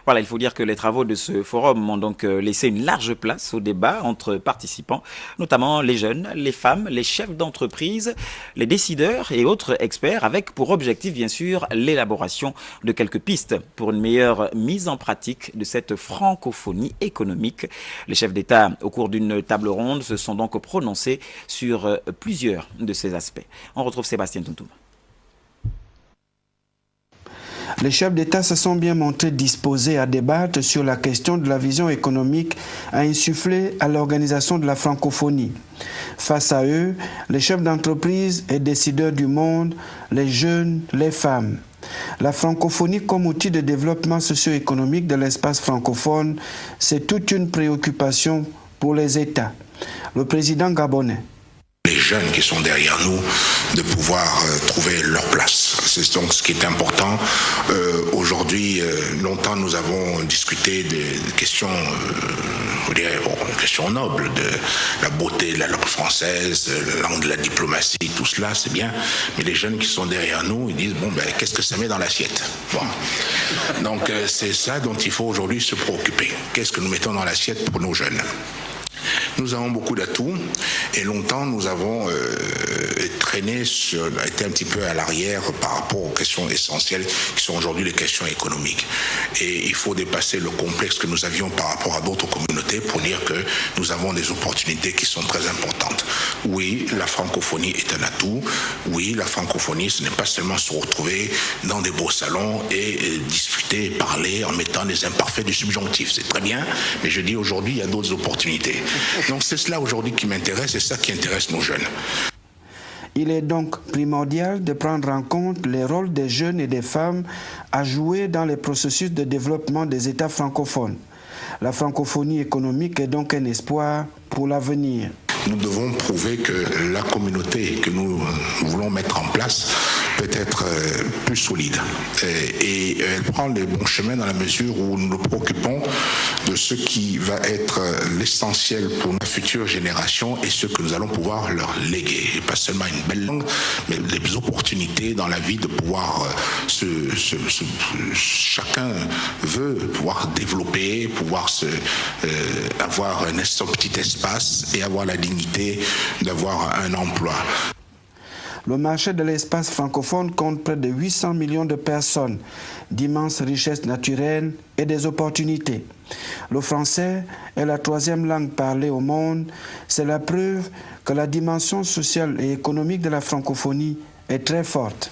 Voilà, il faut dire que les travaux de ce forum ont donc laissé une large place au débat entre participants, notamment les jeunes, les femmes, les chefs d'entreprise, les décideurs et autres experts, avec pour objectif bien sûr l'élaboration de quelques pistes pour une meilleure mise en pratique de cette francophonie économique. Les chefs d'État, au cours d'une table ronde, se sont donc prononcés sur plusieurs de ces aspects. On retrouve Sébastien Tountoum. Les chefs d'État se sont bien montrés disposés à débattre sur la question de la vision économique à insuffler à l'organisation de la francophonie. Face à eux, les chefs d'entreprise et décideurs du monde, les jeunes, les femmes. La francophonie comme outil de développement socio-économique de l'espace francophone, c'est toute une préoccupation pour les États. Le président gabonais. Les jeunes qui sont derrière nous, de pouvoir trouver leur place. C'est donc ce qui est important. Aujourd'hui, longtemps nous avons discuté des questions, questions nobles, de la beauté de la langue française, la langue de la diplomatie, tout cela, c'est bien. Mais les jeunes qui sont derrière nous, ils disent, qu'est-ce que ça met dans l'assiette? Donc c'est ça dont il faut aujourd'hui se préoccuper. Qu'est-ce que nous mettons dans l'assiette pour nos jeunes? Nous avons beaucoup d'atouts et longtemps nous avons été un petit peu à l'arrière par rapport aux questions essentielles qui sont aujourd'hui les questions économiques. Et il faut dépasser le complexe que nous avions par rapport à d'autres communautés pour dire que nous avons des opportunités qui sont très importantes. Oui, la francophonie est un atout. Oui, la francophonie, ce n'est pas seulement se retrouver dans des beaux salons et discuter, parler en mettant des imparfaits du subjonctif. C'est très bien, mais je dis aujourd'hui, il y a d'autres opportunités. Donc c'est cela aujourd'hui qui m'intéresse, c'est ça qui intéresse nos jeunes. Il est donc primordial de prendre en compte les rôles des jeunes et des femmes à jouer dans les processus de développement des États francophones. La francophonie économique est donc un espoir pour l'avenir. Nous devons prouver que la communauté que nous voulons mettre en place peut être plus solide. Et elle prend les bons chemins dans la mesure où nous nous préoccupons de ce qui va être l'essentiel pour nos futures générations et ce que nous allons pouvoir leur léguer. Et pas seulement une belle langue, mais des opportunités dans la vie de pouvoir chacun veut pouvoir développer, pouvoir avoir un petit espace et avoir la dignité d'avoir un emploi. Le marché de l'espace francophone compte près de 800 millions de personnes, d'immenses richesses naturelles et des opportunités. Le français est la troisième langue parlée au monde. C'est la preuve que la dimension sociale et économique de la francophonie est très forte.